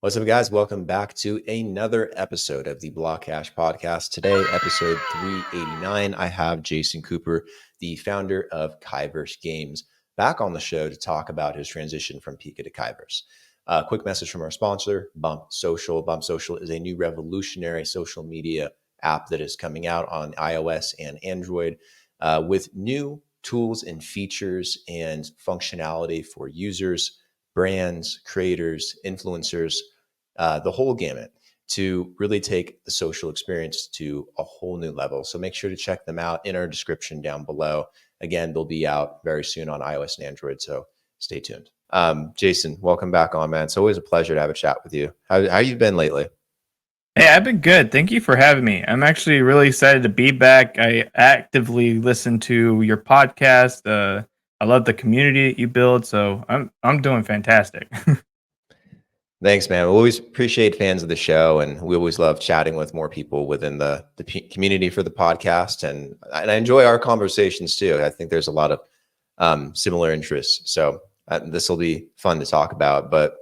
What's up, guys? Welcome back to another episode of the BlockHash Podcast. Today, episode 389, I have Jason Cooper, the founder of Kiverse Games, back on the show to talk about his transition from Pika to KiVerse. Quick message from our sponsor, Bump Social. Bump Social is a new revolutionary social media app that is coming out on iOS and Android with new tools and features and functionality for users, brands, creators, influencers, the whole gamut to really take the social experience to a whole new level. So make sure to check them out in our description down below. Again, they'll be out very soon on iOS and Android, so stay tuned. Jason, welcome back on, man. It's always a pleasure to have a chat with you. How you been lately? Hey, I've been good. Thank you for having me. I'm actually really excited to be back. I actively listen to your podcast. I love the community that you build, so I'm doing fantastic. Thanks, man. We always appreciate fans of the show, and we always love chatting with more people within the community for the podcast. And I enjoy our conversations too. I think there's a lot of similar interests. So this will be fun to talk about. But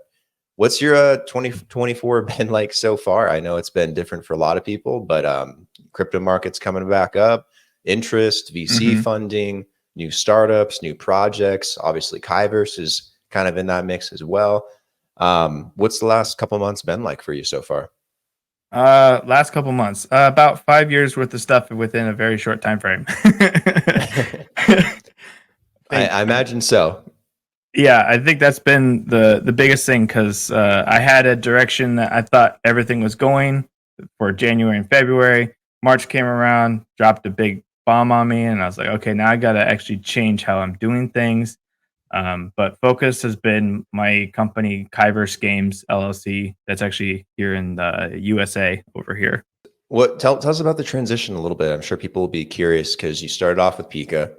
what's your 2024 been like so far? I know it's been different for a lot of people, but crypto markets coming back up, interest, VC funding, new startups, new projects. Obviously, KiVerse is kind of in that mix as well. What's the last couple months been like for you so far? Last couple months, about 5 years worth of stuff within a very short time frame. I imagine so. Yeah, I think that's been the biggest thing because I had a direction that I thought everything was going for January and February. March came around, dropped a big bomb on me, and I was like, okay, now I got to actually change how I'm doing things. But focus has been my company, Kiverse Games LLC. That's actually here in the USA over here. Tell us about the transition a little bit. I'm sure people will be curious because you started off with Pika,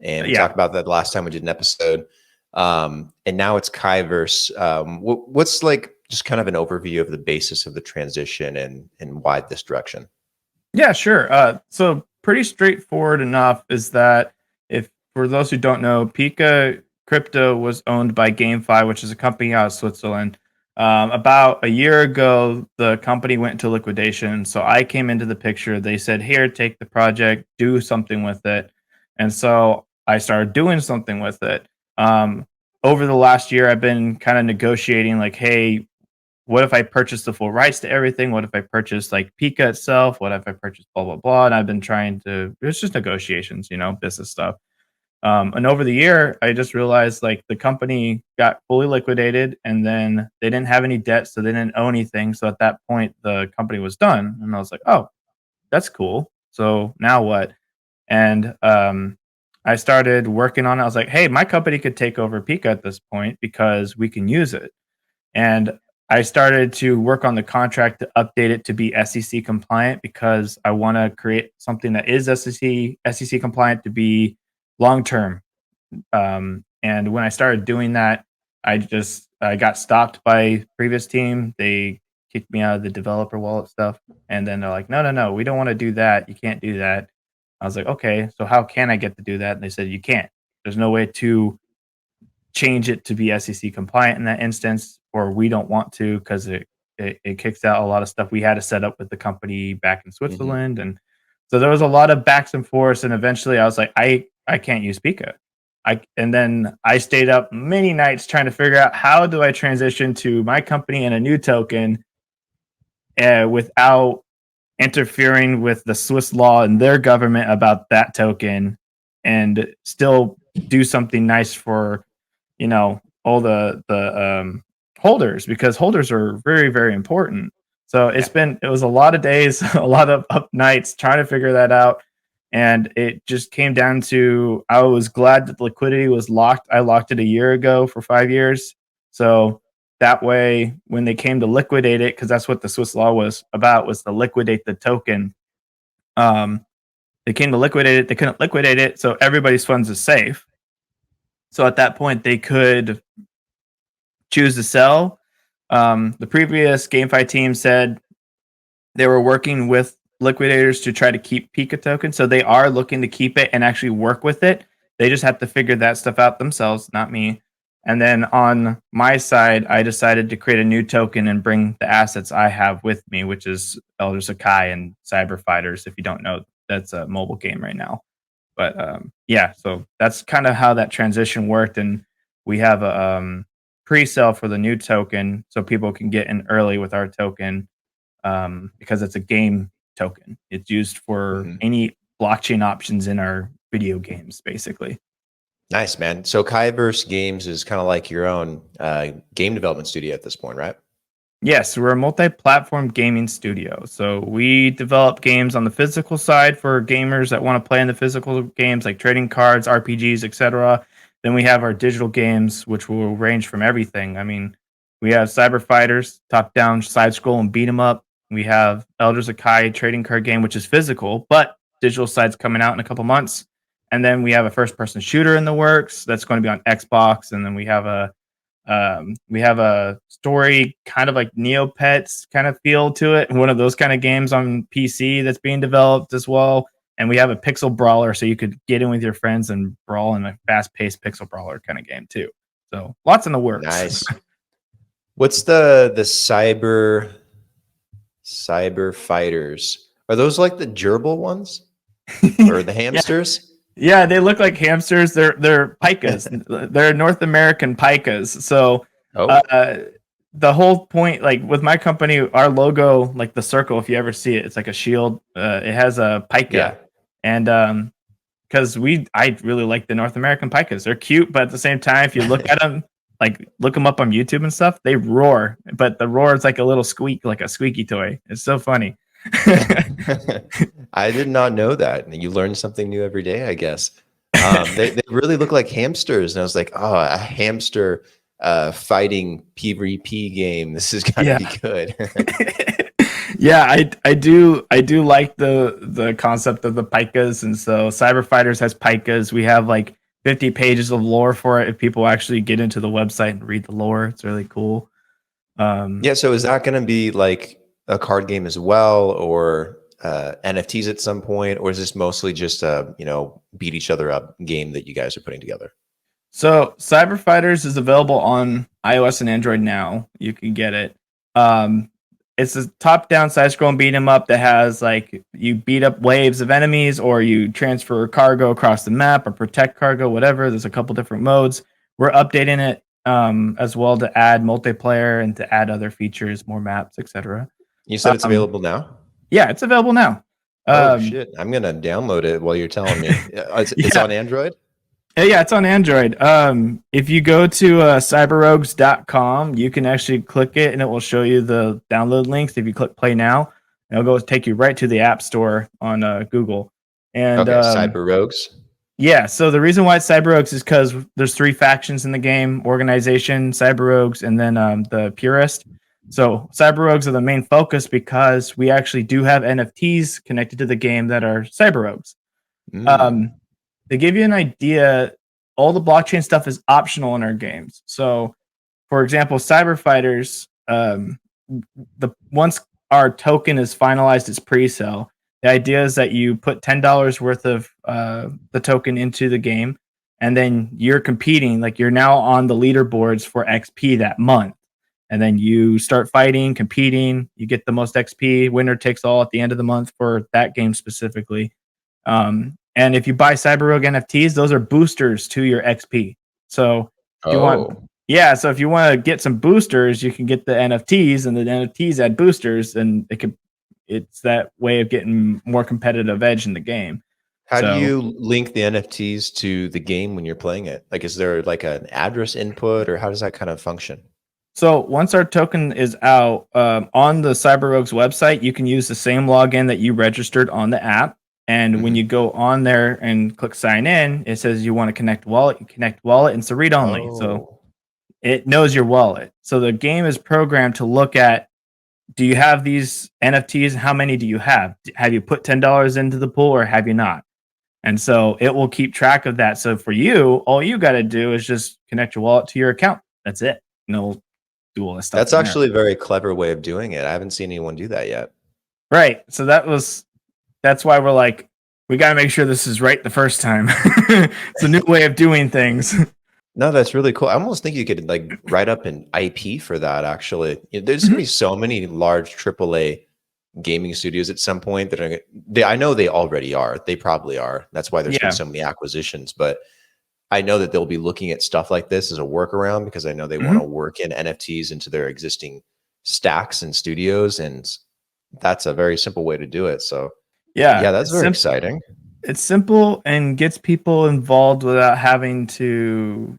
and we talked about that last time we did an episode. And now it's KiVerse. What's like just kind of an overview of the basis of the transition and why this direction? Yeah, sure. So pretty straightforward enough is that if for those who don't know, Pika Crypto was owned by GameFi, which is a company out of Switzerland. About a year ago, the company went into liquidation. So I came into the picture. They said, here, take the project, do something with it. And so I started doing something with it. Over the last year, I've been kind of negotiating like, hey, what if I purchase the full rights to everything? What if I purchase like Pika itself? What if I purchase blah, blah, blah? And I've been trying to, it's just negotiations, business stuff. And over the year, I just realized like the company got fully liquidated and then they didn't have any debt. So they didn't owe anything. So at that point, the company was done. And I was like, oh, that's cool. So now what? And I started working on it. I was like, hey, my company could take over Pika at this point because we can use it. And I started to work on the contract to update it to be SEC compliant because I want to create something that is SEC compliant to be long term. And when I started doing that, I got stopped by previous team. They kicked me out of the developer wallet stuff. And then they're like, no, we don't want to do that. You can't do that. I was like, okay, so how can I get to do that? And they said, you can't. There's no way to change it to be SEC compliant in that instance, or we don't want to because it kicks out a lot of stuff we had to set up with the company back in Switzerland. And so there was a lot of backs and forths. And eventually I was like, I can't use Pika. And then I stayed up many nights trying to figure out how do I transition to my company and a new token without interfering with the Swiss law and their government about that token and still do something nice for, all the holders, because holders are very, very important. So it was a lot of days, a lot of up nights trying to figure that out. And it just came down to, I was glad that the liquidity was locked. I locked it a year ago for 5 years. So that way, when they came to liquidate it, because that's what the Swiss law was about, was to liquidate the token. They came to liquidate it. They couldn't liquidate it. So everybody's funds is safe. So at that point, they could choose to sell. The previous GameFi team said they were working with liquidators to try to keep Pika token. So they are looking to keep it and actually work with it. They just have to figure that stuff out themselves, not me. And then on my side, I decided to create a new token and bring the assets I have with me, which is Elders of Kai and Cyber Fighters. If you don't know, that's a mobile game right now. But yeah, so that's kind of how that transition worked. And we have a pre-sale for the new token so people can get in early with our token because it's a game token. It's used for any blockchain options in our video games, basically. Nice, man. So Kiverse Games is kind of like your own game development studio at this point, right? Yes, we're a multi-platform gaming studio. So we develop games on the physical side for gamers that want to play in the physical games like trading cards, RPGs, etc. Then we have our digital games, which will range from everything. I mean, we have Cyber Fighters, top-down side scroll and beat 'em up. We have Elders of Kai trading card game, which is physical, but digital side's coming out in a couple months. And then we have a first-person shooter in the works that's going to be on Xbox. And then we have a story kind of like Neopets kind of feel to it. One of those kind of games on PC that's being developed as well. And we have a pixel brawler, so you could get in with your friends and brawl in a fast-paced pixel brawler kind of game too. So lots in the works. Nice. What's the cyber fighters? Are those like the gerbil ones or the hamsters? Yeah, they look like hamsters. They're pikas. They're North American pikas. So the whole point, like with my company, our logo, like the circle, if you ever see it, it's like a shield. It has a pika, and because I really like the North American pikas. They're cute, but at the same time, if you look at them, like look them up on YouTube and stuff, they roar. But the roar is like a little squeak, like a squeaky toy. It's so funny. I did not know that. You learn something new every day, I guess. They really look like hamsters, and I was like, oh, a hamster fighting PvP game. This is gonna be good. Yeah, I do like the concept of the pikas, and so Cyber Fighters has pikas. We have like 50 pages of lore for it. If people actually get into the website and read the lore, it's really cool. Yeah, so is that going to be like a card game as well, or NFTs at some point, or is this mostly just a beat each other up game that you guys are putting together? So Cyber Fighters is available on iOS and Android now. You can get it. It's a top-down side-scrolling beat 'em up that has like you beat up waves of enemies, or you transfer cargo across the map, or protect cargo, whatever. There's a couple different modes. We're updating it as well to add multiplayer and to add other features, more maps, etc. You said it's available now? Yeah, it's available now. Oh shit! I'm gonna download it while you're telling me. It's on Android? Yeah, it's on Android. If you go to cyberrogues.com, you can actually click it and it will show you the download links. If you click play now, it'll go take you right to the App Store on Google. And Cyber Rogues. Yeah, so the reason why it's Cyber Rogues is because there's 3 factions in the game: Organization, Cyber Rogues, and then the Purist. So Cyber Rogues are the main focus because we actually do have NFTs connected to the game that are Cyber Rogues. To give you an idea, all the blockchain stuff is optional in our games. So, for example, Cyber Fighters, once our token is finalized, it's pre-sale. The idea is that you put $10 worth of the token into the game, and then you're competing. Like you're now on the leaderboards for XP that month. And then you start fighting, competing. You get the most XP. Winner takes all at the end of the month for that game specifically. And if you buy Cyber Rogue NFTs, those are boosters to your XP. So if you want to get some boosters, you can get the NFTs, and the NFTs add boosters, and it's that way of getting more competitive edge in the game. How do you link the NFTs to the game when you're playing it? Like, is there like an address input, or how does that kind of function? So once our token is out on the Cyber Rogues website, you can use the same login that you registered on the app. And when you go on there and click sign in, it says you want to connect wallet. You connect wallet, and it's a read only. So it knows your wallet. So the game is programmed to look at, do you have these NFTs? How many do you have? Have you put $10 into the pool, or have you not? And so it will keep track of that. So for you, all you got to do is just connect your wallet to your account. That's it. No, do all this stuff. That's actually a very clever way of doing it. I haven't seen anyone do that yet. Right. So that's why we're like, we got to make sure this is right the first time. It's a new way of doing things. No, that's really cool. I almost think you could like write up an IP for that. Actually, there's gonna Mhm. be so many large AAA gaming studios at some point that are. I know they already are. They probably are. That's why there's been Yeah. so many acquisitions. But I know that they'll be looking at stuff like this as a workaround because I know they want Mhm. to work in NFTs into their existing stacks and studios, and that's a very simple way to do it. So, Yeah, yeah, that's very exciting. it's simple and gets people involved without having to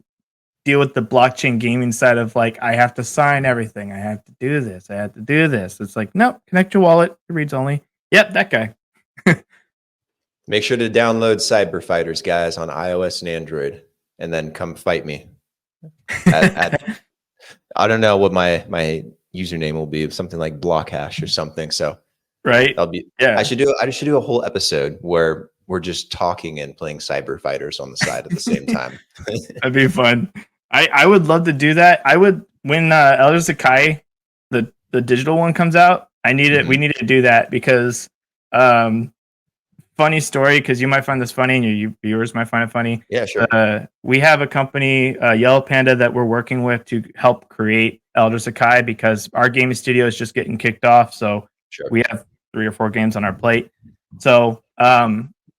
deal with the blockchain gaming side of like, I have to sign everything. I have to do this. I have to do this. It's like, nope, connect your wallet. It reads only. Yep, that guy. Make sure to download Cyber Fighters, guys, on iOS and Android, and then come fight me at I don't know what my username will be, something like BlockHash or something. So Right? that'll be. Yeah, I should do a whole episode where we're just talking and playing Cyber Fighters on the side at the same time. that'd be fun. I would love to do that. I would when Elder Sakai, the digital one comes out. I need it. We Mhm. need to do that because um funny story because you might find this funny and your viewers might find it funny. Yeah, sure, We have a company, Yellow Panda, that we're working with to help create Elder Sakai because our gaming studio is just getting kicked off. So sure. we have 3 or 4 games on our plate. So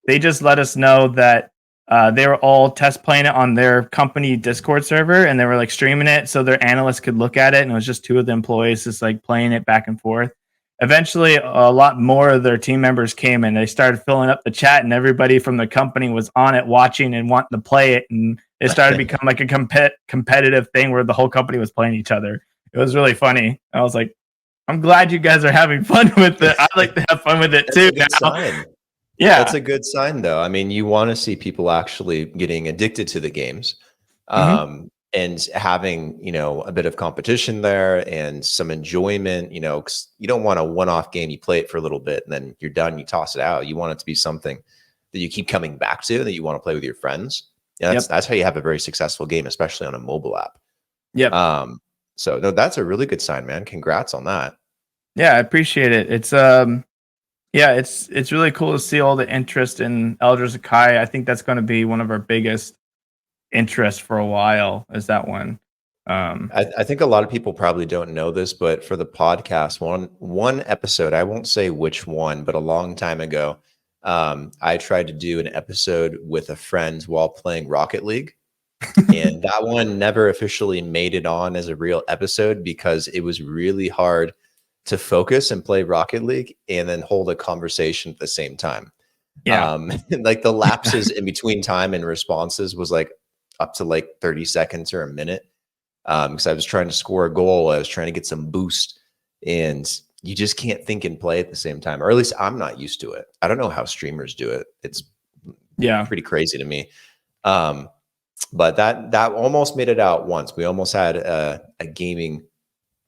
they just let us know that they were all test playing it on their company Discord server and they were like streaming it so their analysts could look at it. And it was just 2 of the employees just like playing it back and forth. Eventually, a lot more of their team members came and they started filling up the chat, and everybody from the company was on it, watching and wanting to play it. And it started to become like a competitive thing where the whole company was playing each other. It was really funny. I was like, I'm glad you guys are having fun with it. I like to have fun with it That's too a good now. sign. That's Yeah. a good sign, though. I mean, you want to see people actually getting addicted to the games, Hmm. and having a bit of competition there and some enjoyment. 'Cause you don't want a one-off game. You play it for a little bit and then you're done. You toss it out. You want it to be something that you keep coming back to that you want to play with your friends. Yeah, Yep. that's how you have a very successful game, especially on a mobile app. Yep. Um, so no, that's a really good sign, man. Congrats on that. Yeah, I appreciate it. Yeah, it's really cool to see all the interest in Elder Sakai. I think that's going to be one of our biggest interests for a while. Is that one? Um, I think a lot of people probably don't know this, but for the podcast, one episode, I won't say which one, but a long time ago, I tried to do an episode with a friend while playing Rocket League, and that one never officially made it on as a real episode because it was really hard to focus and play Rocket League and then hold a conversation at the same time. yeah, Like the lapses in between time and responses was like up to like 30 seconds or a minute, because I was trying to score a goal. I was trying to get some boost, and you just can't think and play at the same time, or at least I'm not used to it. I don't know how streamers do it. It's yeah. pretty crazy to me. Um, but that almost made it out once. We almost had a gaming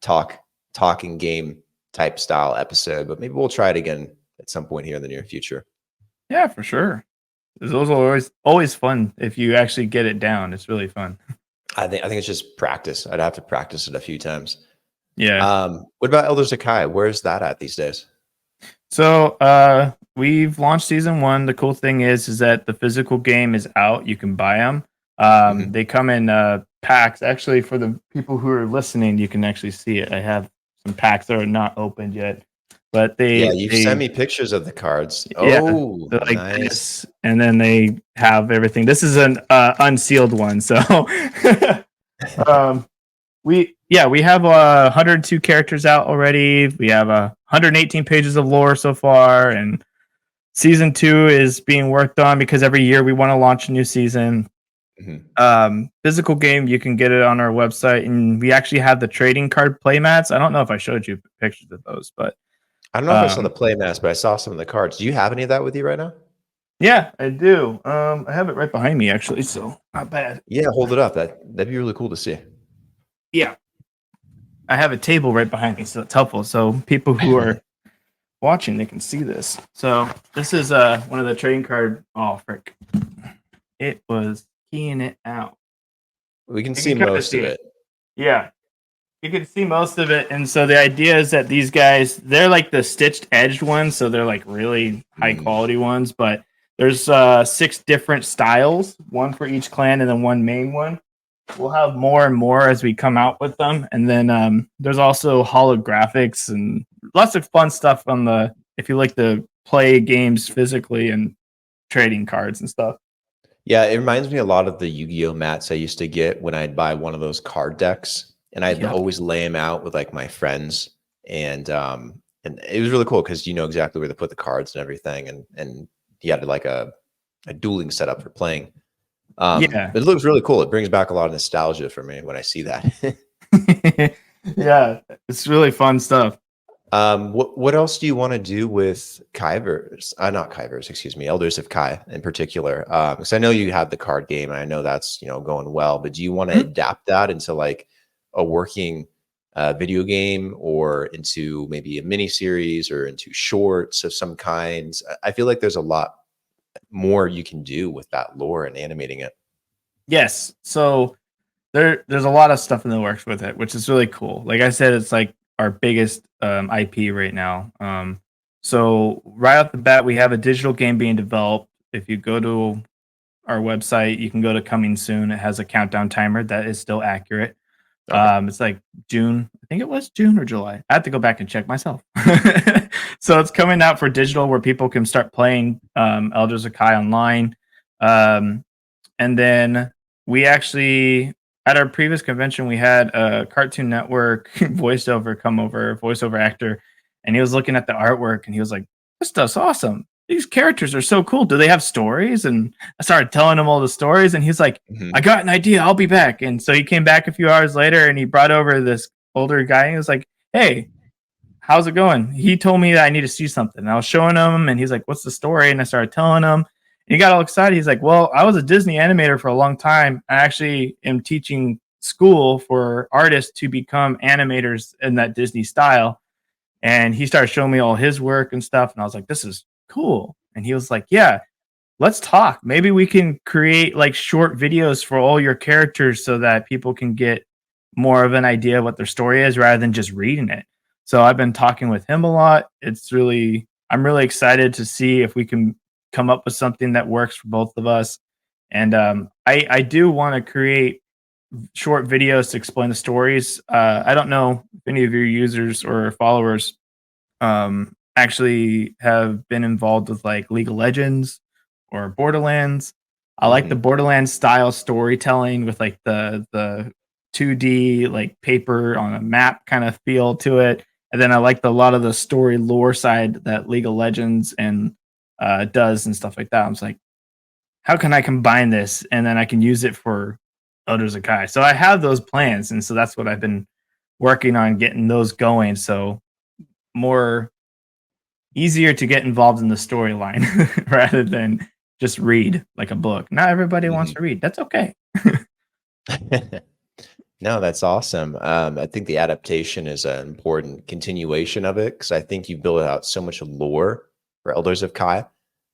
talking game type style episode, but maybe we'll try it again at some point here in the near future. Yeah, for sure. Those are always fun if you actually get it down. It's really fun. I think it's just practice. I'd have to practice it a few times. Yeah. What about Elder Sakai? Where's that at these days? So we've launched season 1. The cool thing is that the physical game is out. You can buy them. Mhm. They come in packs. Actually, for the people who are listening, you can actually see it. I have some packs that are not opened yet, but Yeah, they you've sent they me pictures of the cards. yeah, Oh, they're like nice. this, and then they have everything. This is an unsealed one, so um, we have 102 characters out already. We have 118 pages of lore so far, and season 2 is being worked on because every year we want to launch a new season. Mhm. Physical game, you can get it on our website, and we actually have the trading card playmats. I don't know if I showed you pictures of those, but I don't know if I saw the playmat, but I saw some of the cards. Do you have any of that with you right now? yeah, I do. I have it right behind me actually, so not bad. Yeah, hold it up. That'd be really cool to see. Yeah, I have a table right behind me, so it's helpful. So people who are watching, they can see this. So this is one of the trading card. Oh frick! It was keying it out. We can You see can kind of most see of it. it. Yeah, you can see most of it. And so the idea is that these guys, they're like the stitched edged ones, so they're like really high Mm. quality ones. But there's 6 different styles, one for each clan, and then one main one. we'll have more and more as we come out with them. And then there's also holographics and lots of fun stuff on the, if you like to play games physically and trading cards and stuff. Yeah, it reminds me a lot of the Yu-Gi-Oh mats I used to get when I'd buy one of those card decks, and I'd Yep. always lay them out with like my friends, and it was really cool because you know exactly where to put the cards and everything, and you had like a dueling setup for playing. Yeah. It looks really cool. It brings back a lot of nostalgia for me when I see that. Yeah, it's really fun stuff. What else do you want to do with KiVerse? Not KiVerse, excuse me, Elders of Kai in particular. Because I know you have the card game, and I know that's going well. But do you want to Mhm. adapt that into like a working video game, or into maybe a mini series, or into shorts of some kinds? I feel like there's a lot more you can do with that lore and animating it. Yes. So there's a lot of stuff in the works with it, which is really cool. Like I said, it's like our biggest IP right now. So right off the bat, we have a digital game being developed. If you go to our website, you can go to coming soon. It has a countdown timer that is still accurate. Okay. It's like June. I think it was June or July. I have to go back and check myself. So it's coming out for digital where people can start playing Elders of Kai online. Um, and then we actually, at our previous convention, we had a Cartoon Network voiceover actor, and he was looking at the artwork and he was like, "This stuff's awesome. These characters are so cool. Do they have stories?" And I started telling him all the stories, and he's like, "I got an idea. I'll be back." And so he came back a few hours later, and he brought over this older guy, and he was like, "Hey, how's it going?" He told me that I need to see something. And I was showing him, and he's like, "What's the story?" And I started telling him. And he got all excited. He's like, "Well, I was a Disney animator for a long time. I actually am teaching school for artists to become animators in that Disney style." And he started showing me all his work and stuff. And I was like, "This is cool." And he was like, "Yeah, let's talk. Maybe we can create like short videos for all your characters so that people can get more of an idea of what their story is rather than just reading it." So I've been talking with him a lot. I'm really excited to see if we can come up with something that works for both of us. And I do want to create short videos to explain the stories. I don't know if any of your users or followers actually have been involved with like League of Legends or Borderlands. I like the Hmm. Borderlands style storytelling with like the 2D like paper on a map kind of feel to it. And then I like a lot of the story lore side that League of Legends and does and stuff like that. I was like, how can I combine this and then I can use it for Elders of Kai? So I have those plans, and so that's what I've been working on getting those going. So more easier to get involved in the storyline rather than just read like a book. Not everybody wants Hmm. to read. That's okay. No, that's awesome. I think the adaptation is an important continuation of it, because I think you build out so much lore for Elders of Kai.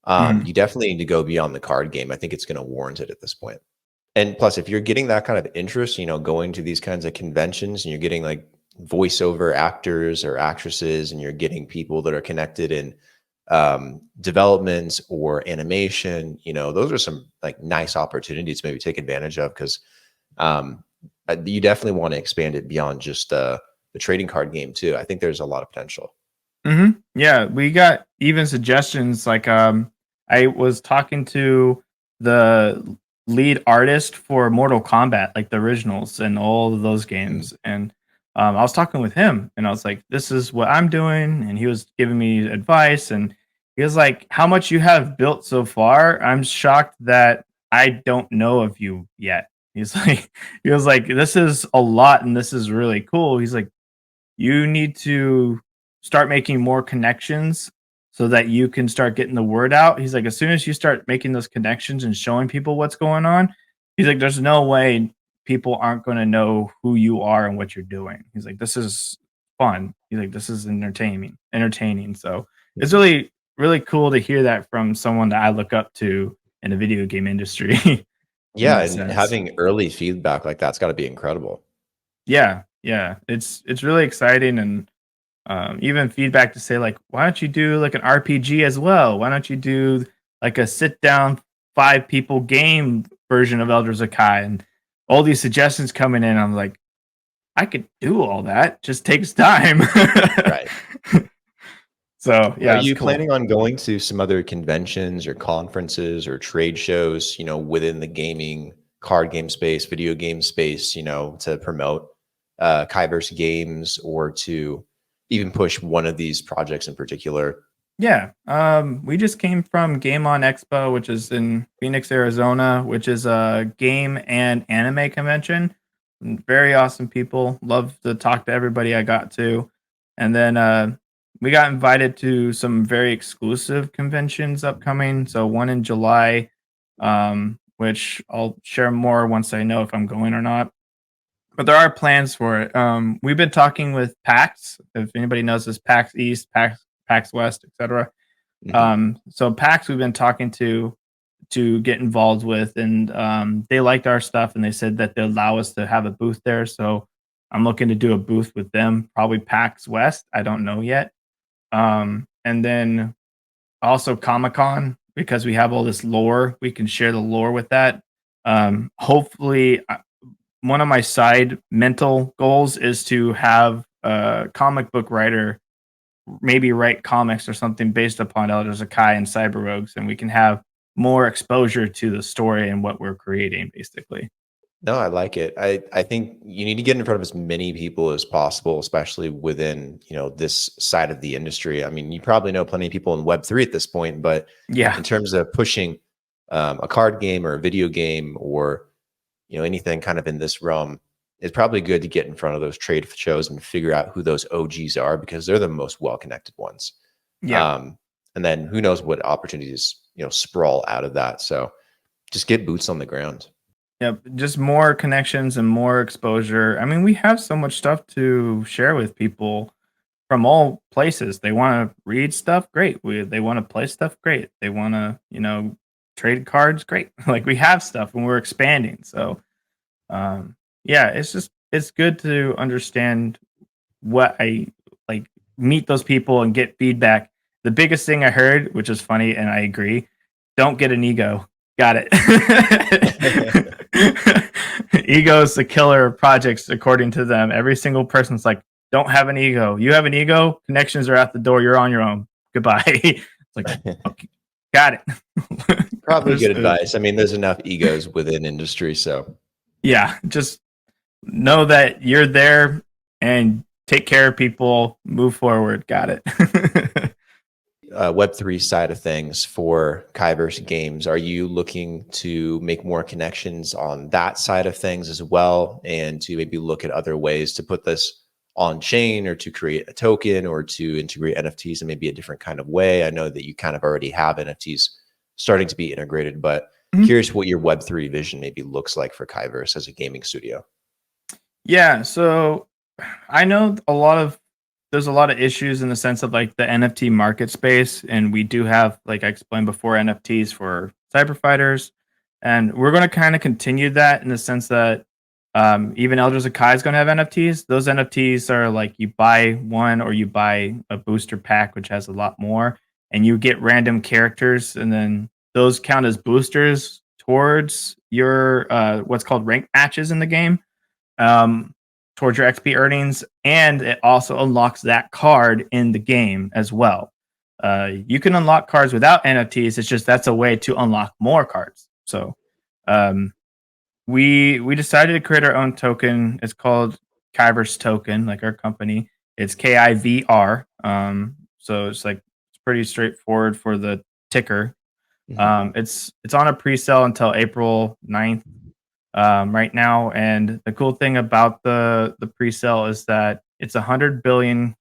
Mhm. You definitely need to go beyond the card game. I think it's going to warrant it at this point. And plus, if you're getting that kind of interest, going to these kinds of conventions, and you're getting like voiceover actors or actresses, and you're getting people that are connected in development or animation, those are some like nice opportunities to maybe take advantage of, because um, you definitely want to expand it beyond just the trading card game too. I think there's a lot of potential. Yeah, we got even suggestions like I was talking to the lead artist for Mortal Kombat, like the originals and all of those Mhm. games. And I was talking with him and I was like, "This is what I'm doing." And he was giving me advice and he was like, "How much you have built so far? I'm shocked that I don't know of you yet." He's like, he was like, "This is a lot and this is really cool." He's like, "You need to start making more connections so that you can start getting the word out." He's like, "As soon as you start making those connections and showing people what's going on," he's like, "there's no way people aren't going to know who you are and what you're doing." He's like, "This is fun." He's like, "This is entertaining." So it's Mhm. really, really cool to hear that from someone that I look up to in the video game industry in Yeah, that and sense. having early feedback like that's got to be incredible. Yeah, yeah, it's really exciting and even feedback to say like, why don't you do like an RPG as well? Why don't you do like a sit down 5 people game version of Elders of Kai? And all these suggestions coming in. I'm like, I could do all that. Just takes time. Right. So Are yeah, it's you cool. planning on going to some other conventions or conferences or trade shows, within the gaming, card game space, video game space, to promote Kiverse Games or to even push one of these projects in particular? Yeah. We just came from Game On Expo, which is in Phoenix, Arizona, which is a game and anime convention. Very awesome people. Love to talk to everybody I got to. And then we got invited to some very exclusive conventions upcoming. So one in July, which I'll share more once I know if I'm going or not. But there are plans for it. We've been talking with PAX. If anybody knows this, PAX East, PAX West, etc. Mhm. So PAX we've been talking to get involved with, and they liked our stuff, and they said that they'll allow us to have a booth there. So I'm looking to do a booth with them, probably PAX West. I don't know yet. And then also Comic Con, because we have all this lore, we can share the lore with that. Hopefully, one of my side mental goals is to have a comic book writer maybe write comics or something based upon Elders of Kai and Cyber Rogues, and we can have more exposure to the story and what we're creating, basically. No, I like it. I think you need to get in front of as many people as possible, especially within, this side of the industry. I mean, you probably know plenty of people in Web3 at this point, but Yeah. in terms of pushing a card game or a video game or, anything kind of in this realm, it's probably good to get in front of those trade shows and figure out who those OGs are because they're the most well-connected ones. Yeah. And then who knows what opportunities, sprawl out of that. So just get boots on the ground. Yep. Just more connections and more exposure. I mean, we have so much stuff to share with people from all places. They want to read stuff, great. They want to play stuff, great. They want to, trade cards, great. Like we have stuff and we're expanding. So yeah, it's good to understand what I like, meet those people and get feedback. The biggest thing I heard, which is funny and I agree, don't get an ego. Got it. Ego is the killer of projects, according to them. Every single person's like, don't have an ego. You have an ego, connections are out the door. You're on your own. Goodbye. It's like, okay, got it. Probably good advice. I mean, there's enough egos within industry, so Yeah, just know that you're there and take care of people, move forward. Got it. Web3 side of things for KiVerse Games, are you looking to make more connections on that side of things as well, and to maybe look at other ways to put this on chain or to create a token or to integrate NFTs in maybe a different kind of way? I know that you kind of already have NFTs starting to be integrated, but curious what your Web3 vision maybe looks like for KiVerse as a gaming studio. Yeah, so I know there's a lot of issues in the sense of like the NFT market space, and we do have, like I explained before, NFTs for cyber fighters, and we're going to kind of continue that in the sense that even Elders of Kai is going to have NFTs. Those NFTs are like you buy one or you buy a booster pack, which has a lot more, and you get random characters, and then those count as boosters towards your what's called rank matches in the game. Towards your XP earnings, and it also unlocks that card in the game as well. You can unlock cards without NFTs. It's just that's a way to unlock more cards. So we decided to create our own token. It's called KiVerse Token, like our company. It's KIVR. So it's pretty straightforward for the ticker. It's on a pre-sale until April 9th. Right now, and the cool thing about the pre-sale is that it's 100 billion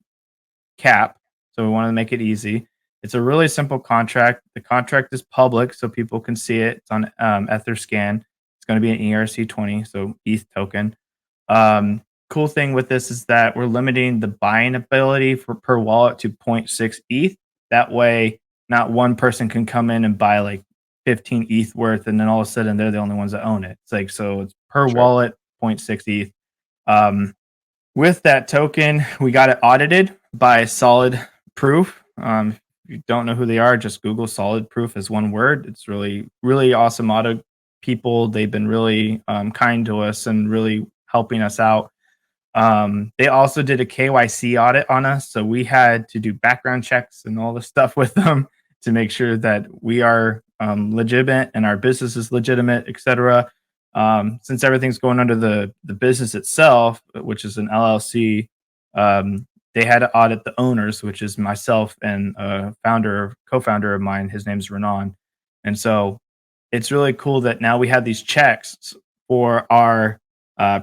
cap, so we want to make it easy. It's a really simple contract. The contract is public, so people can see it. It's on Etherscan. It's going to be an ERC20, so ETH token. Cool thing with this is that we're limiting the buying ability per wallet to 0.6 ETH. That way, not one person can come in and buy like 15 ETH worth, and then all of a sudden they're the only ones that own it. It's like, so it's per wallet, 0.6 ETH. With that token, we got it audited by Solid Proof. If you don't know who they are, just Google Solid Proof as one word. It's really, really awesome people. They've been really kind to us and really helping us out. They also did a KYC audit on us, so we had to do background checks and all this stuff with them to make sure that we are legitimate and our business is legitimate, etc. Since everything's going under the business itself, which is an LLC, they had to audit the owners, which is myself and a co-founder of mine. His name's Renan, and so it's really cool that now we have these checks for our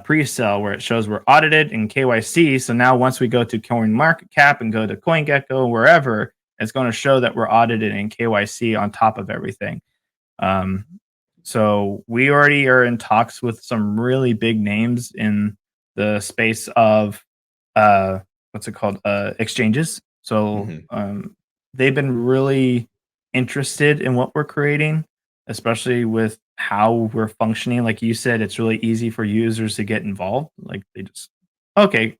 pre-sale where it shows we're audited in KYC. So now once we go to CoinMarketCap and go to CoinGecko, wherever, it's going to show that we're audited in KYC on top of everything. So we already are in talks with some really big names in the space of exchanges. So they've been really interested in what we're creating, especially with how we're functioning. Like you said, it's really easy for users to get involved. Like they just,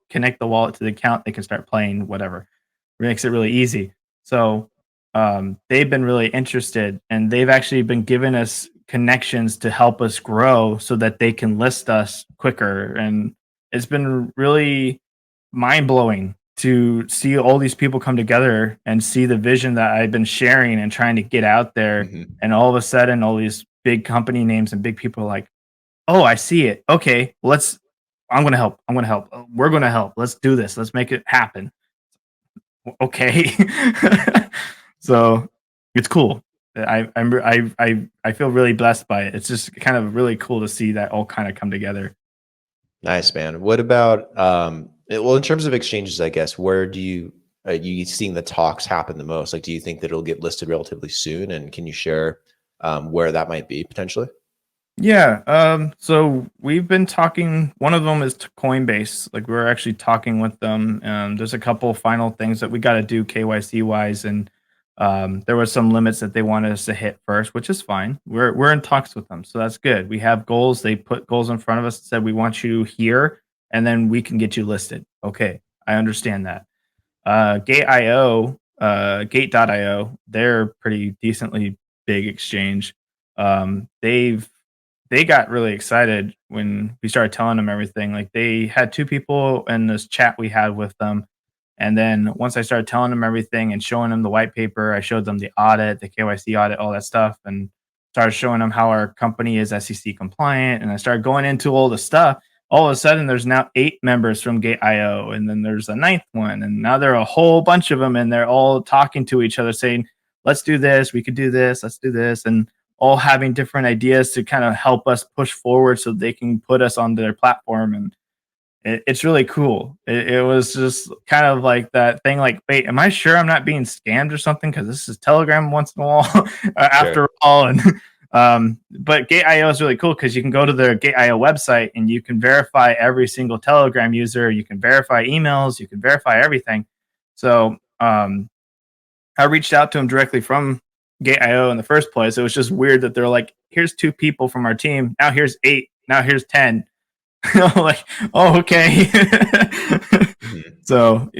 connect the wallet to the account. They can start playing whatever. It makes it really easy. So they've been really interested, and they've actually been giving us connections to help us grow so that they can list us quicker. And it's been really mind-blowing to see all these people come together and see the vision that I've been sharing and trying to get out there. And all of a sudden, all these big company names and big people are like, oh, I see it. Okay, I'm going to help. We're going to help. Let's do this. Let's make it happen. Okay. So it's cool. I feel really blessed by it. It's just kind of really cool to see that all kind of come together. Nice, man. What about well, in terms of exchanges, I guess, where do you seeing the talks happen the most? Like, do you think that it'll get listed relatively soon? And can you share where that might be potentially? Yeah. So we've been talking. One of them is to Coinbase. Like we're actually talking with them. There's a couple final things that we got to do KYC wise, and there were some limits that they wanted us to hit first, which is fine. We're in talks with them, so that's good. We have goals. They put goals in front of us and said we want you here, and then we can get you listed. Okay, I understand that. Gate.io, they're pretty decently big exchange. They got really excited when we started telling them everything. Like they had two people in this chat we had with them. And then once I started telling them everything and showing them the white paper, I showed them the audit, the KYC audit, all that stuff, and started showing them how our company is SEC compliant. And I started going into all the stuff. All of a sudden, there's now 8 members from Gate.io, and then there's a 9th one. And now there are a whole bunch of them, and they're all talking to each other saying, let's do this, we could do this, let's do this. And all having different ideas to kind of help us push forward so they can put us on their platform. And it's really cool. It was just kind of like that thing like, wait, am I sure I'm not being scammed or something? Because this is Telegram once in a while after all. And but Gate.io is really cool because you can go to their Gate.io website and you can verify every single Telegram user. You can verify emails. You can verify everything. So I reached out to them directly from Gate.io in the first place. It was just weird that they're like, here's 2 people from our team. Now here's 8. Now here's 10. Like, oh, okay. So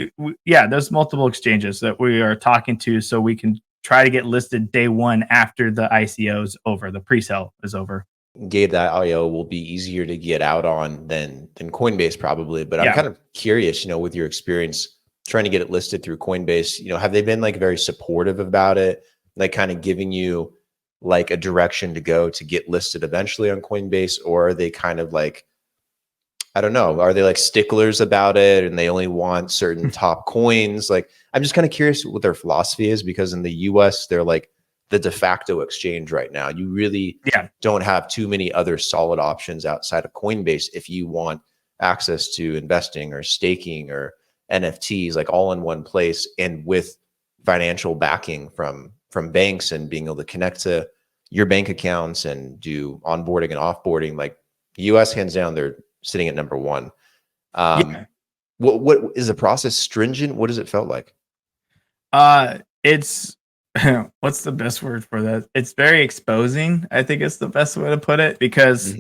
yeah, there's multiple exchanges that we are talking to so we can try to get listed day one after the ICO is over, the pre-sale is over. Gate.io will be easier to get out on than Coinbase probably, but I'm kind of curious, with your experience trying to get it listed through Coinbase, have they been like very supportive about it, like kind of giving you like a direction to go to get listed eventually on Coinbase? Or are they kind of like, I don't know, are they like sticklers about it and they only want certain top coins? Like, I'm just kind of curious what their philosophy is, because in the US, they're like the de facto exchange right now. You really don't have too many other solid options outside of Coinbase if you want access to investing or staking or NFTs, like all in one place, and with financial backing from banks and being able to connect to your bank accounts and do onboarding and offboarding. Like the US, hands down, they're sitting at number 1. What is the process stringent? What does it felt like? It's what's the best word for that? It's very exposing. I think it's the best way to put it, because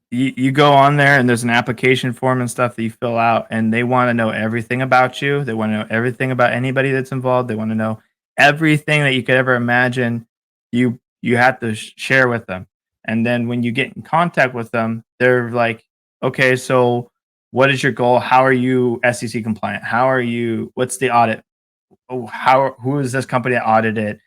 you go on there and there's an application form and stuff that you fill out, and they want to know everything about you. They want to know everything about anybody that's involved. They want to know everything that you could ever imagine. You have to share with them. And then when you get in contact with them, they're like, okay, so what is your goal? How are you SEC compliant? How are you, what's the audit? Who is this company that audited?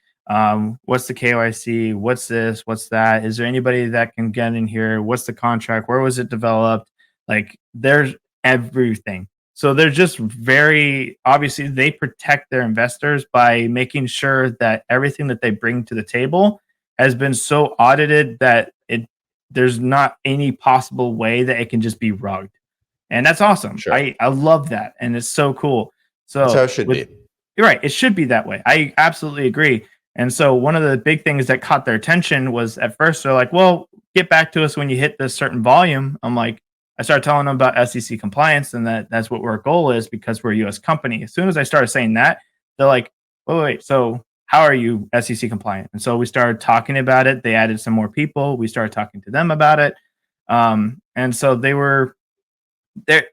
What's the KYC? What's this? What's that? Is there anybody that can get in here? What's the contract? Where was it developed? Like, there's everything. So they're just very obviously they protect their investors by making sure that everything that they bring to the table has been so audited that there's not any possible way that it can just be rugged. And that's awesome. Sure. I love that. And it's so cool. So that's how it should be. You're right. It should be that way. I absolutely agree. And so one of the big things that caught their attention was at first they're like, well, get back to us when you hit this certain volume. I'm like, I started telling them about SEC compliance and that's what our goal is because we're a US company. As soon as I started saying that, they're like, oh, wait, so how are you SEC compliant? And so we started talking about it. They added some more people. We started talking to them about it. And so they're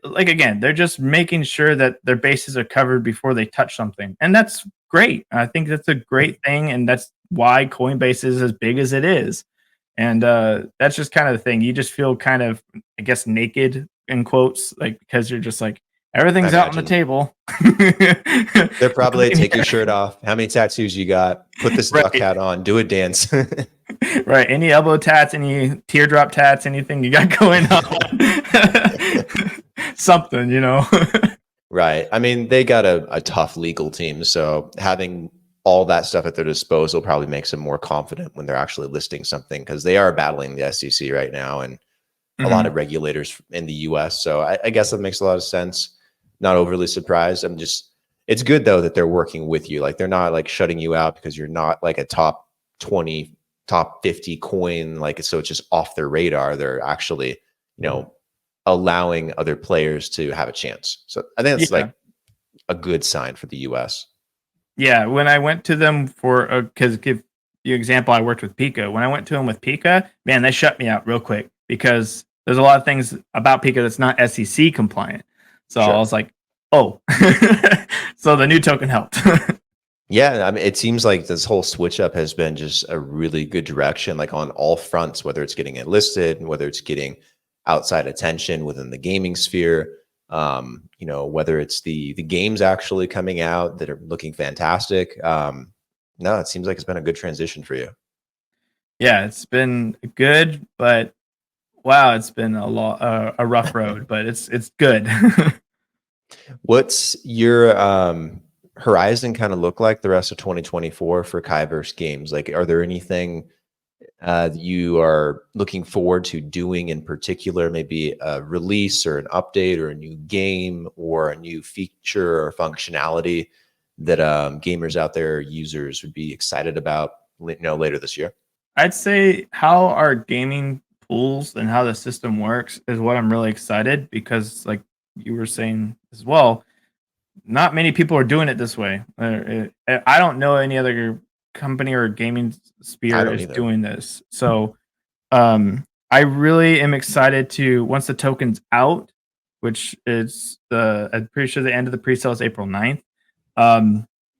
like, again, they're just making sure that their bases are covered before they touch something. And that's great. I think that's a great thing. And that's why Coinbase is as big as it is. And that's just kind of the thing. You just feel kind of, I guess, naked in quotes, like, because you're just like, everything's out on the table. They're probably take your shirt off. How many tattoos you got? Put this duck hat on. Do a dance. Right. Any elbow tats, any teardrop tats, anything you got going on. Something, you know. Right. I mean, they got a tough legal team. So having all that stuff at their disposal probably makes them more confident when they're actually listing something because they are battling the SEC right now and a lot of regulators in the US. So I guess that makes a lot of sense. Not overly surprised. It's good though that they're working with you. Like they're not like shutting you out because you're not like a top 20, top 50 coin. Like, so it's just off their radar. They're actually, allowing other players to have a chance. So I think it's like a good sign for the US. Yeah. When I went to them because give you an example, I worked with Pika. When I went to them with Pika, man, they shut me out real quick because there's a lot of things about Pika that's not SEC compliant. So I was like, oh, so the new token helped. Yeah, I mean, it seems like this whole switch up has been just a really good direction, like on all fronts, whether it's getting it listed and whether it's getting outside attention within the gaming sphere, whether it's the games actually coming out that are looking fantastic. No, it seems like it's been a good transition for you. Yeah, it's been good, but wow, it's been a rough road, but it's good. What's your horizon kind of look like the rest of 2024 for KiVerse Games? Like, are there anything that you are looking forward to doing in particular, maybe a release or an update or a new game or a new feature or functionality that gamers out there, users would be excited about, later this year? I'd say how our gaming pools and how the system works is what I'm really excited because, like you were saying as well, not many people are doing it this way. I don't know any other company or gaming sphere is doing this. So I really am excited to, once the token's out, which is I'm pretty sure the end of the pre-sale is April 9th.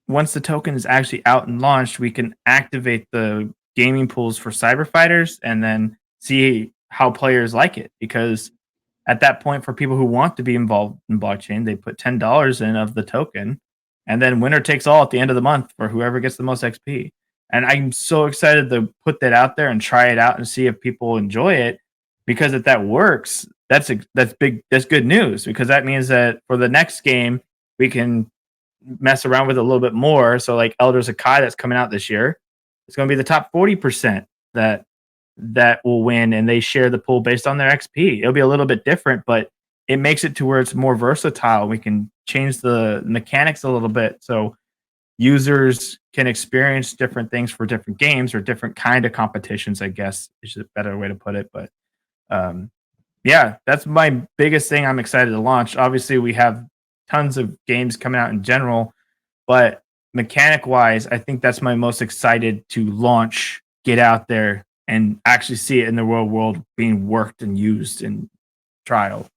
Once the token is actually out and launched, we can activate the gaming pools for cyber fighters and then see how players like it, because at that point, for people who want to be involved in blockchain, they put $10 in of the token, and then winner takes all at the end of the month for whoever gets the most XP. And I'm so excited to put that out there and try it out and see if people enjoy it, because if that works, that's big. That's good news, because that means that for the next game we can mess around with it a little bit more. So like Elders of Kai that's coming out this year, it's going to be the top 40% that will win, and they share the pool based on their XP. It'll be a little bit different, but it makes it to where it's more versatile. We can change the mechanics a little bit so users can experience different things for different games or different kind of competitions, I guess is a better way to put it. But yeah, that's my biggest thing I'm excited to launch. Obviously, we have tons of games coming out in general, but mechanic wise, I think that's my most excited to launch, get out there and actually see it in the real world being worked and used in trial.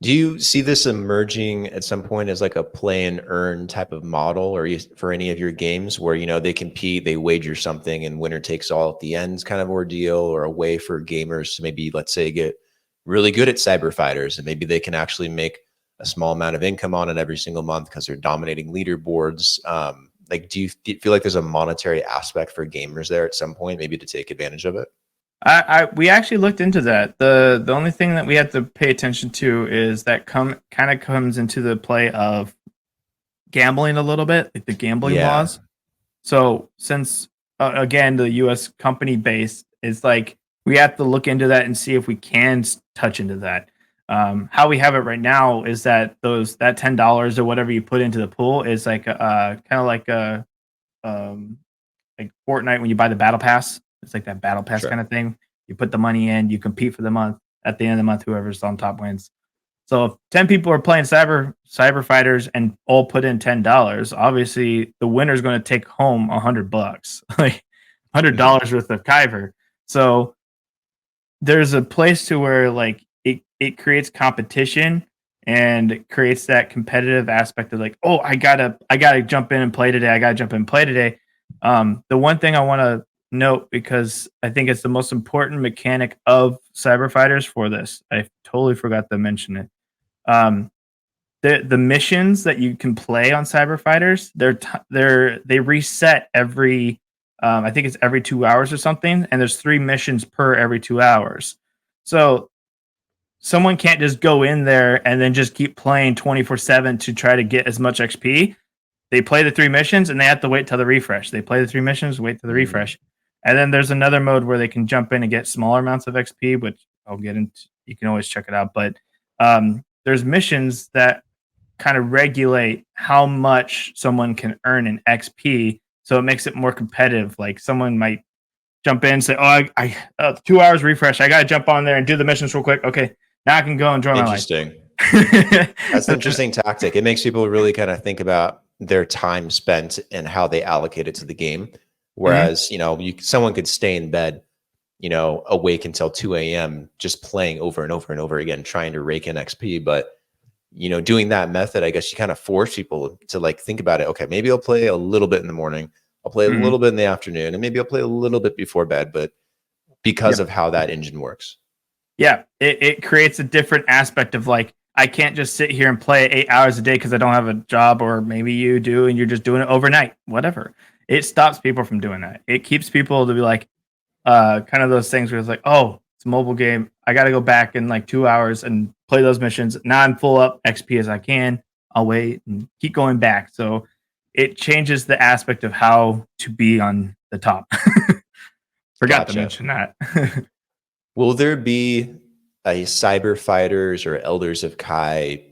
Do you see this emerging at some point as like a play and earn type of model, or for any of your games where, they compete, they wager something and winner takes all at the end kind of ordeal, or a way for gamers to maybe, let's say, get really good at cyber fighters and maybe they can actually make a small amount of income on it every single month because they're dominating leaderboards? Like, do you feel like there's a monetary aspect for gamers there at some point, maybe to take advantage of it? We actually looked into that. The only thing that we have to pay attention to is that kind of comes into the play of gambling a little bit, like the gambling laws. So since again the U.S. company base is like, we have to look into that and see if we can touch into that. How we have it right now is that that $10 or whatever you put into the pool is like kind of like a like Fortnite when you buy the battle pass. It's like that battle pass kind of thing. You put the money in, you compete for the month. At the end of the month, whoever's on top wins. So if 10 people are playing cyber fighters and all put in $10, obviously the winner's going to take home $100, like $100 worth of Kyver. So there's a place to where like it creates competition and it creates that competitive aspect of like, oh, I gotta jump in and play today. I gotta jump in and play today. The one thing I want to note, because I think it's the most important mechanic of cyber fighters for this, I totally forgot to mention it. The missions that you can play on cyber fighters, they reset every I think it's every 2 hours or something, and there's 3 missions per every 2 hours. So someone can't just go in there and then just keep playing 24/7 to try to get as much XP. They play the 3 missions and they have to wait till the refresh. They play the 3 missions, wait till the refresh. And then there's another mode where they can jump in and get smaller amounts of XP, which I'll get into. You can always check it out. But there's missions that kind of regulate how much someone can earn in XP. So it makes it more competitive. Like someone might jump in and say, oh, I 2 hours refresh. I got to jump on there and do the missions real quick. Okay, now I can go enjoy my life. Interesting. That's an interesting tactic. It makes people really kind of think about their time spent and how they allocate it to the game. Whereas, someone could stay in bed, awake until 2 a.m. just playing over and over and over again, trying to rake in XP. But, doing that method, I guess you kind of force people to like think about it. Okay, maybe I'll play a little bit in the morning. I'll play a little bit in the afternoon, and maybe I'll play a little bit before bed, but because of how that engine works. Yeah, it creates a different aspect of like, I can't just sit here and play 8 hours a day because I don't have a job, or maybe you do and you're just doing it overnight, whatever. It stops people from doing that. It keeps people to be like, kind of those things where it's like, oh, it's a mobile game. I got to go back in like 2 hours and play those missions. Now I'm full up XP as I can. I'll wait and keep going back. So it changes the aspect of how to be on the top. Forgot to mention that. Will there be a cyber fighters or elders of Kai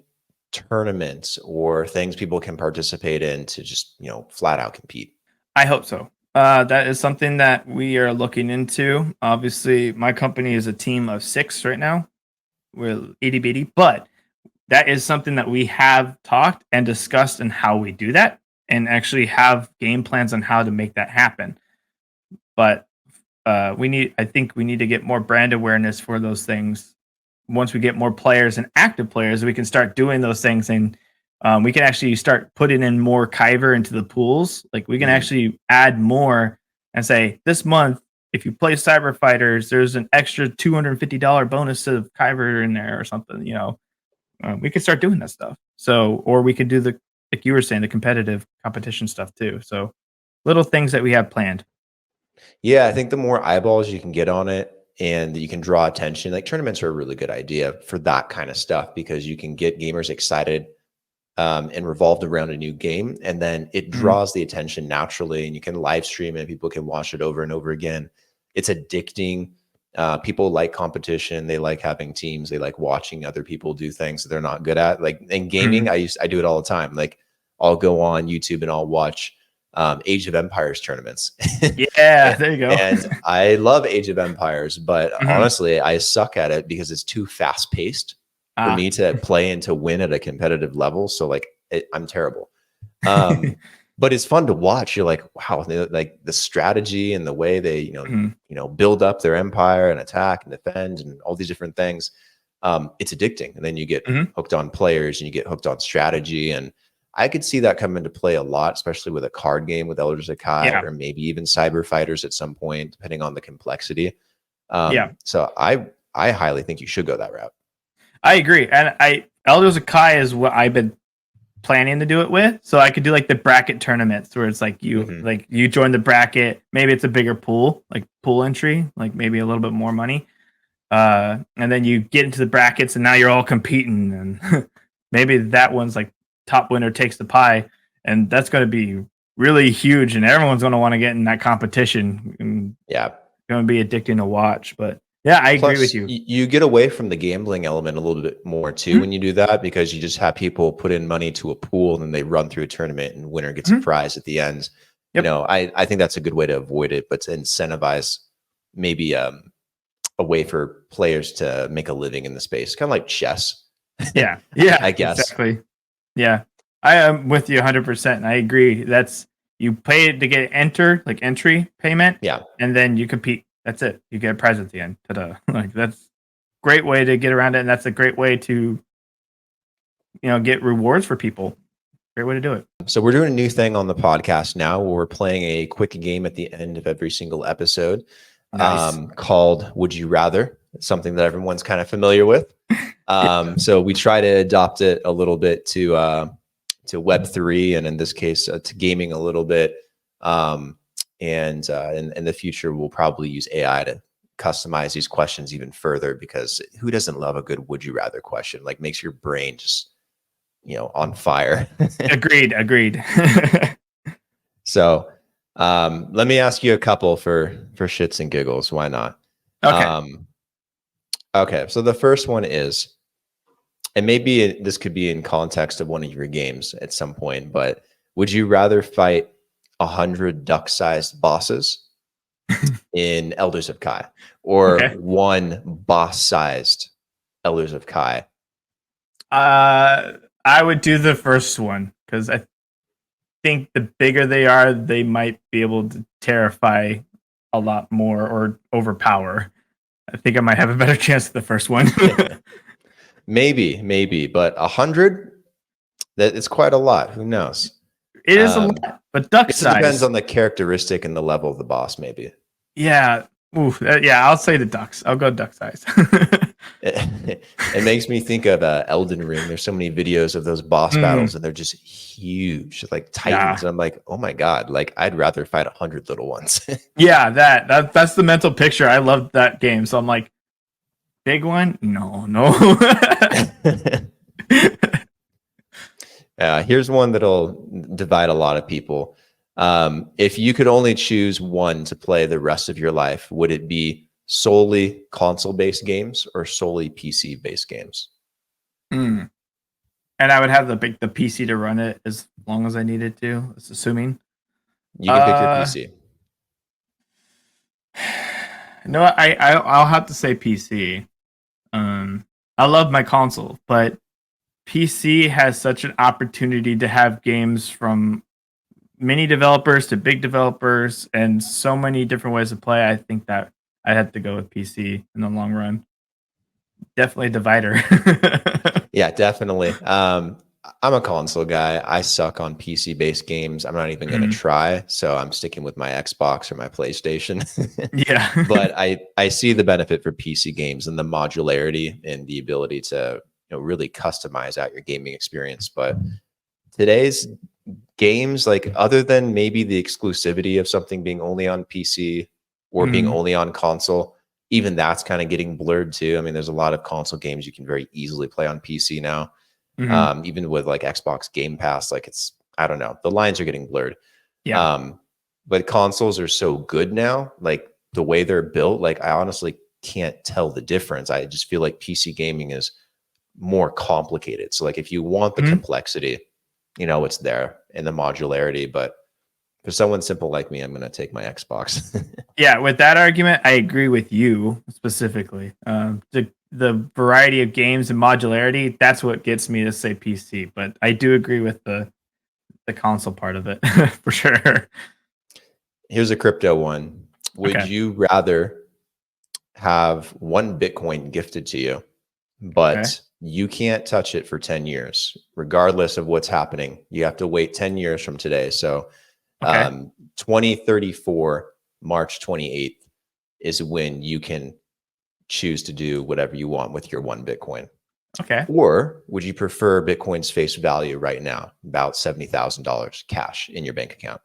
tournaments or things people can participate in to just, flat out compete? I hope so. That is something that we are looking into. Obviously, my company is a team of 6 right now. We're itty bitty, but that is something that we have talked and discussed and how we do that, and actually have game plans on how to make that happen. But I think we need to get more brand awareness for those things. Once we get more players and active players, we can start doing those things, and we can actually start putting in more Kyver into the pools. Like we can actually add more and say, this month, if you play Cyber Fighters, there's an extra $250 bonus of Kyver in there or something. We could start doing that stuff. So, or we could do like you were saying, the competition stuff too. So, little things that we have planned. Yeah, I think the more eyeballs you can get on it and you can draw attention, like tournaments are a really good idea for that kind of stuff, because you can get gamers excited and revolved around a new game, and then it draws the attention naturally, and you can live stream it. People can watch it over and over again. It's addicting. People like competition. They like having teams. They like watching other people do things that they're not good at. Like in gaming, I do it all the time. Like I'll go on YouTube and I'll watch Age of Empires tournaments. Yeah, there you go. And I love Age of Empires, but honestly, I suck at it because it's too fast paced for me to play and to win at a competitive level. So like I'm terrible. But it's fun to watch. You're like, wow, like the strategy and the way they, build up their empire and attack and defend and all these different things. it's addicting. And then you get Mhm. hooked on players and you get hooked on strategy. And I could see that come into play a lot, especially with a card game with Elders of Kai, Yeah. or maybe even Cyber Fighters at some point, depending on the complexity. Yeah. So I highly think you should go that route. I agree. And Elders of Kai is what I've been planning to do it with. So I could do like the bracket tournaments where it's like you join the bracket, maybe it's a bigger pool, like pool entry, like maybe a little bit more money. And then you get into the brackets and now you're all competing, and maybe that one's like top winner takes the pie, and that's going to be really huge, and everyone's going to want to get in that competition, and going to be addicting to watch. But yeah, I agree with you. You get away from the gambling element a little bit more too when you do that, because you just have people put in money to a pool and then they run through a tournament and winner gets a prize at the end. You know, I think that's a good way to avoid it, but to incentivize maybe a way for players to make a living in the space, kind of like chess. Yeah, I guess. Exactly. Yeah, I am with you 100%. And I agree. That's, you pay to get entry payment. Yeah. And then you compete. That's it. You get a prize at the end. Ta-da. Like, that's a great way to get around it. And that's a great way to, get rewards for people. Great way to do it. So we're doing a new thing on the podcast now, where we're playing a quick game at the end of every single episode. Nice. Called Would You Rather. It's something that everyone's kind of familiar with. So we try to adopt it a little bit to Web3, and in this case to gaming a little bit. And in the future, we'll probably use AI to customize these questions even further, because who doesn't love a good would you rather question? Like, makes your brain just, on fire. Agreed. So let me ask you a couple for shits and giggles. Why not? Okay. Okay. So the first one is, and maybe this could be in context of one of your games at some point, but would you rather fight 100 duck-sized bosses in Elders of Kai, or one boss-sized Elders of Kai? I would do the first one, because I think the bigger they are, they might be able to terrify a lot more or overpower. I think I might have a better chance at the first one. maybe, but 100, that is quite a lot. Who knows? It is a lot, but duck size. It depends on the characteristic and the level of the boss, maybe. Yeah. I'll say the ducks. I'll go duck size. It makes me think of Elden Ring. There's so many videos of those boss battles, and they're just huge, like titans. And I'm like, oh my god, like I'd rather fight 100 little ones. Yeah, that's the mental picture. I love that game, so I'm like, big one? No. Here's one that'll divide a lot of people. If you could only choose one to play the rest of your life, would it be solely console-based games or solely PC-based games? And I would have the PC to run it as long as I needed to. That's assuming you can pick your PC. No, I'll have to say PC. I love my console, but PC has such an opportunity to have games from mini developers to big developers and so many different ways to play. I think that I'd have to go with PC in the long run. Definitely a divider. Yeah, definitely. I'm a console guy. I suck on PC-based games. I'm not even going to try. So I'm sticking with my Xbox or my PlayStation. Yeah. But I see the benefit for PC games and the modularity and the ability to really customize out your gaming experience. But today's games, like, other than maybe the exclusivity of something being only on PC or being only on console, even that's kind of getting blurred too. I mean, there's a lot of console games you can very easily play on PC now. Even with like Xbox Game Pass, like, I don't know, the lines are getting blurred. Yeah. But consoles are so good now, like the way they're built, like I honestly can't tell the difference. I just feel like PC gaming is more complicated. So like if you want the complexity, it's there in the modularity, but for someone simple like me, I'm going to take my Xbox. Yeah, with that argument, I agree with you specifically. The variety of games and modularity, that's what gets me to say PC. But I do agree with the console part of it for sure. Here's a crypto one. Would you rather have 1 Bitcoin gifted to you but you can't touch it for 10 years, regardless of what's happening. You have to wait 10 years from today. So 2034, March 28th is when you can choose to do whatever you want with your one Bitcoin. Okay. Or would you prefer Bitcoin's face value right now, about $70,000 cash in your bank account?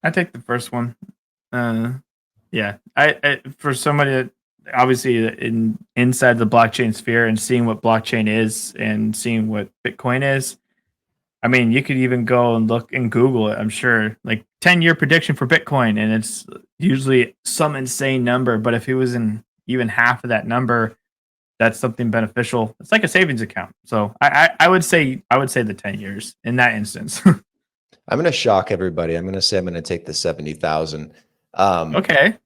I take the first one. Yeah, I for somebody that obviously inside the blockchain sphere and seeing what blockchain is and seeing what Bitcoin is. I mean, you could even go and look and Google it. I'm sure, like 10-year prediction for Bitcoin, and it's usually some insane number. But if it was in even half of that number, that's something beneficial. It's like a savings account. So I would say the 10 years in that instance. I'm going to shock everybody. I'm going to say I'm going to take the 70,000. Okay.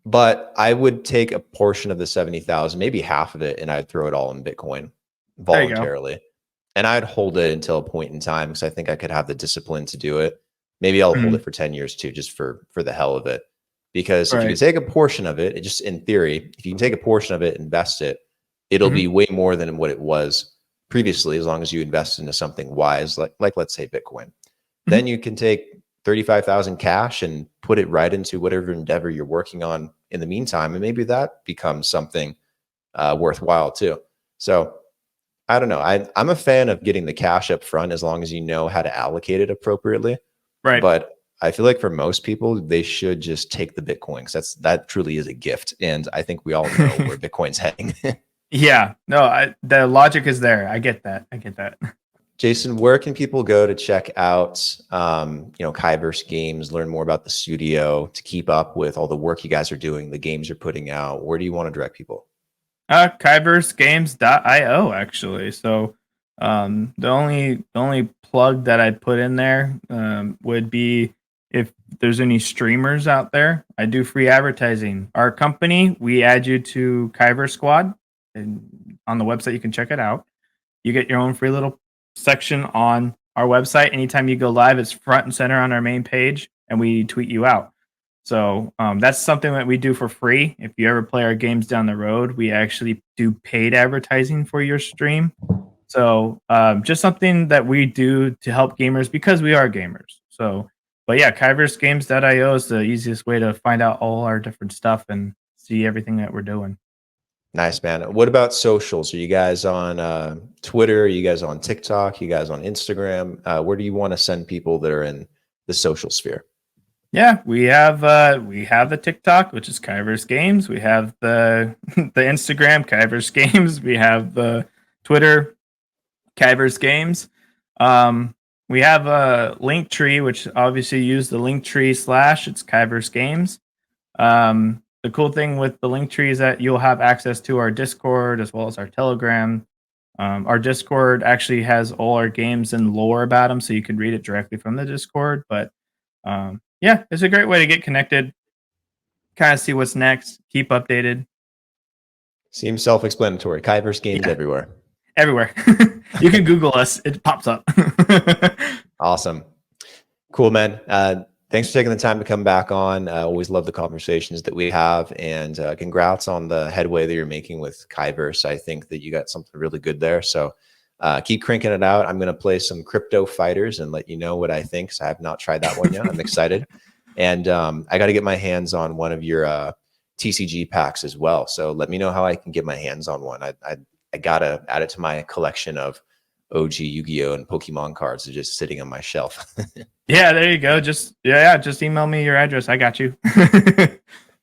But I would take a portion of the 70,000, maybe half of it, and I'd throw it all in Bitcoin voluntarily. And I'd hold it until a point in time because I think I could have the discipline to do it. Maybe I'll hold it for 10 years too, just for the hell of it. Because if you can take a portion of it, just in theory, if you can take a portion of it, invest it, it'll be way more than what it was previously, as long as you invest into something wise, like let's say Bitcoin. Then you can take 35,000 cash and put it right into whatever endeavor you're working on in the meantime. And maybe that becomes something worthwhile too. So I don't know. I'm a fan of getting the cash up front as long as you know how to allocate it appropriately. Right. But I feel like for most people, they should just take the Bitcoin because that truly is a gift. And I think we all know where Bitcoin's heading. Yeah, no, the logic is there. I get that. Jason, where can people go to check out, Kiverse Games, learn more about the studio, to keep up with all the work you guys are doing, the games you're putting out? Where do you want to direct people? KiverseGames.io, actually. So the only plug that I'd put in there would be if there's any streamers out there. I do free advertising. Our company, we add you to KiVerse Squad, and on the website you can check it out. You get your own free little section on our website. Anytime you go live, it's front and center on our main page, and we tweet you out. So that's something that we do for free. If you ever play our games down the road, we actually do paid advertising for your stream. So just something that we do to help gamers because we are gamers. So, but yeah, KiverseGames.io is the easiest way to find out all our different stuff and see everything that we're doing. Nice, man. What about socials? Are you guys on Twitter? Are you guys on TikTok? Are you guys on Instagram? Where do you want to send people that are in the social sphere? Yeah, we have the TikTok, which is KiVerse Games. We have the Instagram, KiVerse Games. We have the Twitter, KiVerse Games. We have a link tree, which obviously use the link tree / it's KiVerse Games. The cool thing with the link tree is that you'll have access to our Discord as well as our Telegram. Our Discord actually has all our games and lore about them, so you can read it directly from the Discord. But yeah, it's a great way to get connected, kind of see what's next, keep updated. Seems self-explanatory. KiVerse Games everywhere. Everywhere. You can Google us. It pops up. Awesome. Cool, man. Thanks for taking the time to come back on. I always love the conversations that we have, and congrats on the headway that you're making with KiVerse. I think that you got something really good there. So keep cranking it out. I'm going to play some Crypto Fighters and let you know what I think. So I have not tried that one yet. I'm excited. And I got to get my hands on one of your TCG packs as well. So let me know how I can get my hands on one. I got to add it to my collection of OG Yu-Gi-Oh! And Pokemon cards that are just sitting on my shelf. Yeah, there you go. Just email me your address. I got you.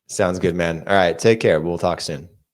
Sounds good, man. All right. Take care. We'll talk soon.